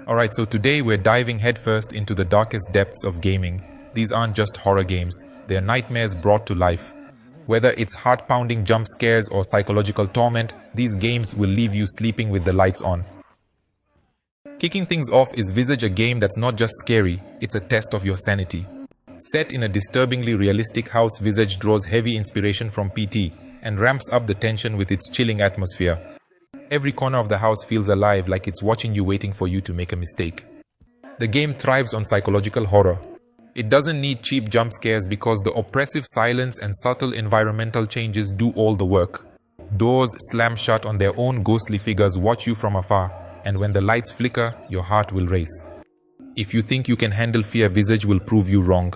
Alright, so today we're diving headfirst into the darkest depths of gaming. These aren't just horror games, they're nightmares brought to life. Whether it's heart-pounding jump scares or psychological torment, these games will leave you sleeping with the lights on. Kicking things off is Visage, a game that's not just scary, it's a test of your sanity. Set in a disturbingly realistic house, Visage draws heavy inspiration from PT and ramps up the tension with its chilling atmosphere. Every corner of the house feels alive, like it's watching you, waiting for you to make a mistake. The game thrives on psychological horror. It doesn't need cheap jump scares because the oppressive silence and subtle environmental changes do all the work. Doors slam shut on their own, ghostly figures watch you from afar, and when the lights flicker, your heart will race. If you think you can handle fear, Visage will prove you wrong.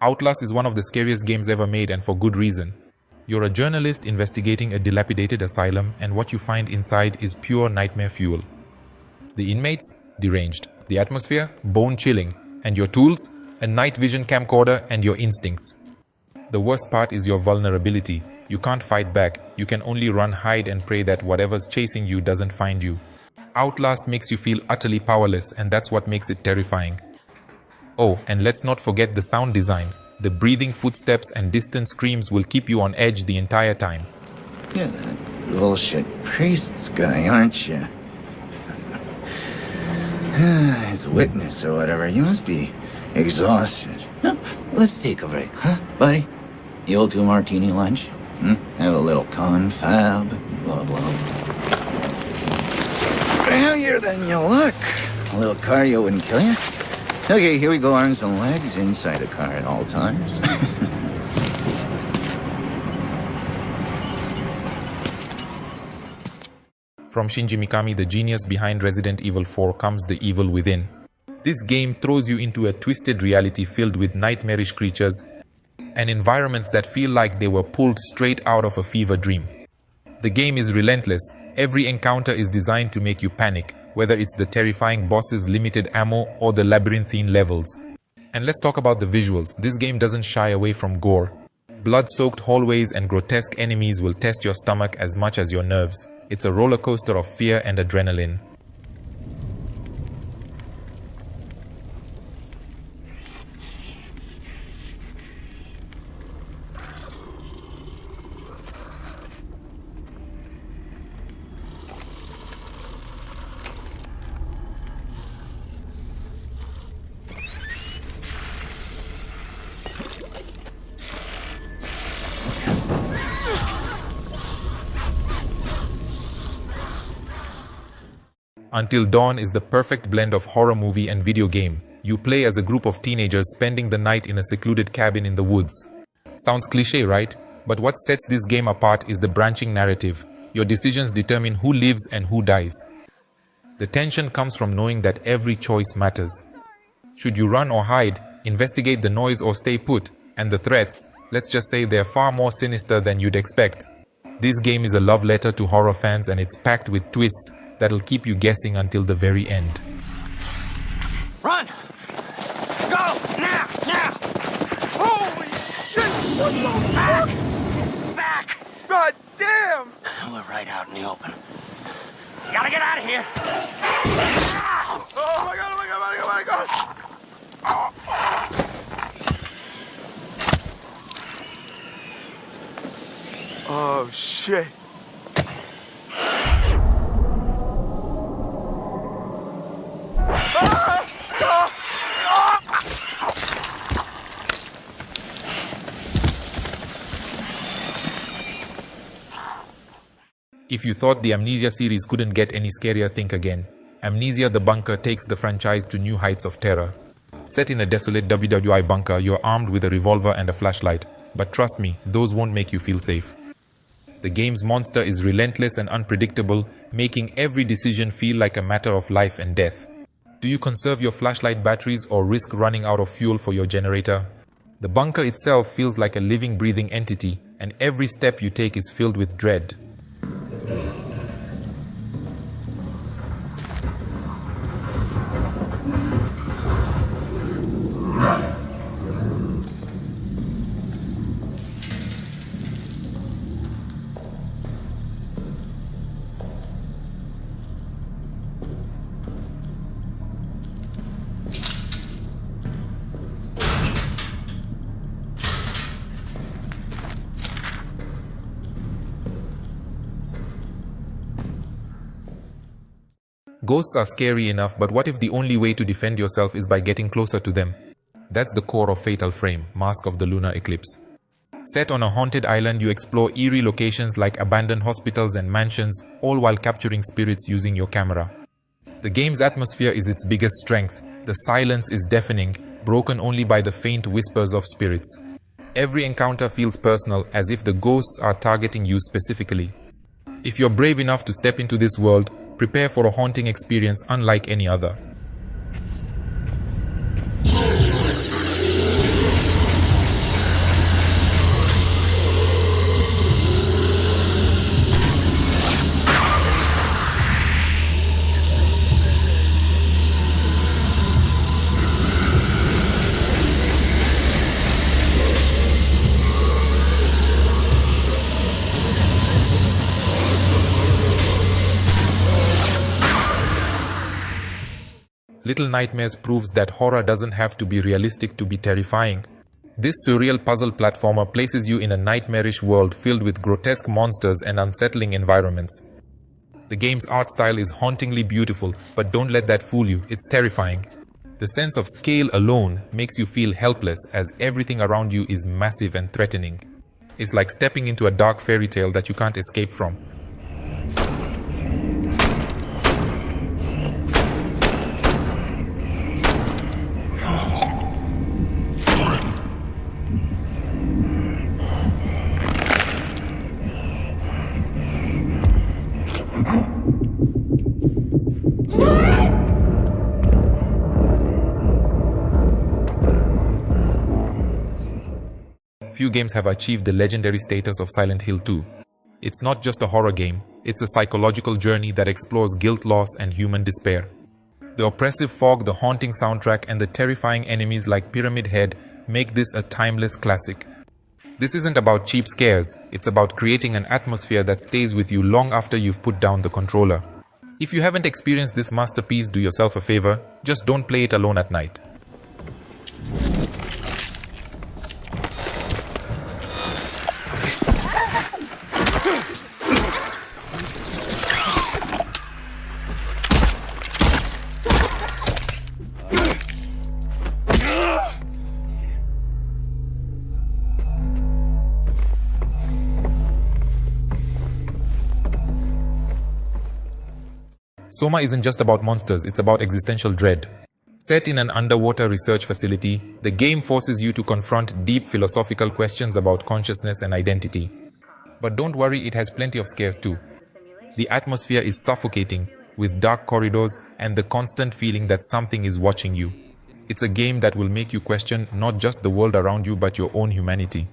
Outlast is one of the scariest games ever made, and for good reason. You're a journalist investigating a dilapidated asylum, and what you find inside is pure nightmare fuel. The inmates? Deranged. The atmosphere? Bone-chilling. And your tools? A night vision camcorder and your instincts. The worst part is your vulnerability. You can't fight back. You can only run, hide, and pray that whatever's chasing you doesn't find you. Outlast makes you feel utterly powerless, and that's what makes it terrifying. Oh, and let's not forget the sound design. The breathing footsteps and distant screams will keep you on edge the entire time. You're that bullshit priests guy, aren't you? His witness or whatever. You must be exhausted. Let's take a break, huh, buddy? The old 2-martini lunch? Have a little confab, blah, blah. Heavier than you look. A little cardio wouldn't kill you. Okay, here we go, arms and legs inside the car at all times. From Shinji Mikami, the genius behind Resident Evil 4, comes the evil within. This game throws you into a twisted reality filled with nightmarish creatures and environments that feel like they were pulled straight out of a fever dream. The game is relentless. Every encounter is designed to make you panic, whether it's the terrifying bosses, limited ammo, or the labyrinthine levels. And let's talk about the visuals. This game doesn't shy away from gore. Blood-soaked hallways and grotesque enemies will test your stomach as much as your nerves. It's a roller coaster of fear and adrenaline. Until Dawn is the perfect blend of horror movie and video game. You play as a group of teenagers spending the night in a secluded cabin in the woods. Sounds cliché, right? But what sets this game apart is the branching narrative. Your decisions determine who lives and who dies. The tension comes from knowing that every choice matters. Should you run or hide, investigate the noise or stay put? And the threats, let's just say they're far more sinister than you'd expect. This game is a love letter to horror fans, and it's packed with twists that'll keep you guessing until the very end. Run! Go! Now! Now! Holy shit! What the fuck? Back! God damn! We're right out in the open. You gotta get out of here! Oh my god, oh my god, oh my god, oh my god! Oh shit! If you thought the Amnesia series couldn't get any scarier, think again. Amnesia: The Bunker takes the franchise to new heights of terror. Set in a desolate WWI bunker, you're armed with a revolver and a flashlight. But trust me, those won't make you feel safe. The game's monster is relentless and unpredictable, making every decision feel like a matter of life and death. Do you conserve your flashlight batteries or risk running out of fuel for your generator? The bunker itself feels like a living, breathing entity, and every step you take is filled with dread. Ghosts are scary enough, but what if the only way to defend yourself is by getting closer to them? That's the core of Fetal Frame, Mask of the Lunar Eclipse. Set on a haunted island, you explore eerie locations like abandoned hospitals and mansions, all while capturing spirits using your camera. The game's atmosphere is its biggest strength. The silence is deafening, broken only by the faint whispers of spirits. Every encounter feels personal, as if the ghosts are targeting you specifically. If you're brave enough to step into this world, prepare for a haunting experience unlike any other. Little Nightmares proves that horror doesn't have to be realistic to be terrifying. This surreal puzzle platformer places you in a nightmarish world filled with grotesque monsters and unsettling environments. The game's art style is hauntingly beautiful, but don't let that fool you, it's terrifying. The sense of scale alone makes you feel helpless, as everything around you is massive and threatening. It's like stepping into a dark fairy tale that you can't escape from. Few games have achieved the legendary status of Silent Hill 2. It's not just a horror game, it's a psychological journey that explores guilt, loss, and human despair. The oppressive fog, the haunting soundtrack, and the terrifying enemies like Pyramid Head make this a timeless classic. This isn't about cheap scares, it's about creating an atmosphere that stays with you long after you've put down the controller. If you haven't experienced this masterpiece, do yourself a favor, just don't play it alone at night. Soma isn't just about monsters, it's about existential dread. Set in an underwater research facility, the game forces you to confront deep philosophical questions about consciousness and identity. But don't worry, it has plenty of scares too. The atmosphere is suffocating, with dark corridors and the constant feeling that something is watching you. It's a game that will make you question not just the world around you but your own humanity.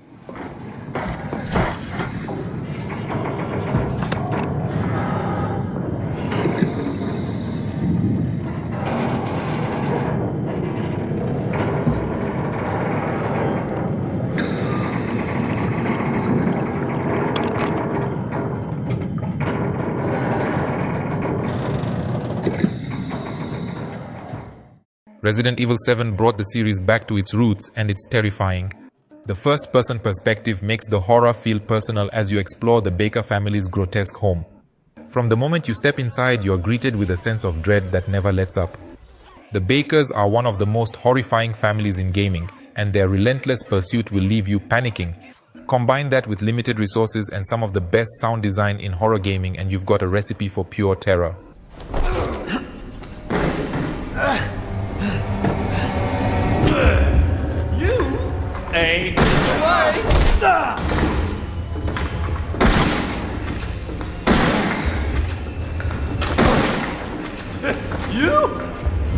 Resident Evil 7 brought the series back to its roots, and it's terrifying. The first-person perspective makes the horror feel personal as you explore the Baker family's grotesque home. From the moment you step inside, you are greeted with a sense of dread that never lets up. The Bakers are one of the most horrifying families in gaming, and their relentless pursuit will leave you panicking. Combine that with limited resources and some of the best sound design in horror gaming, and you've got a recipe for pure terror.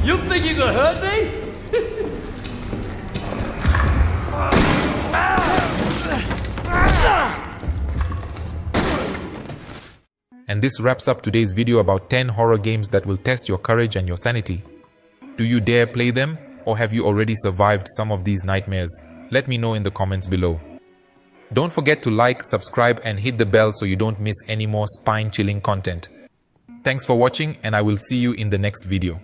You think you can hurt me? And this wraps up today's video about 10 horror games that will test your courage and your sanity. Do you dare play them, or have you already survived some of these nightmares? Let me know in the comments below. Don't forget to like, subscribe and hit the bell so you don't miss any more spine-chilling content. Thanks for watching, and I will see you in the next video.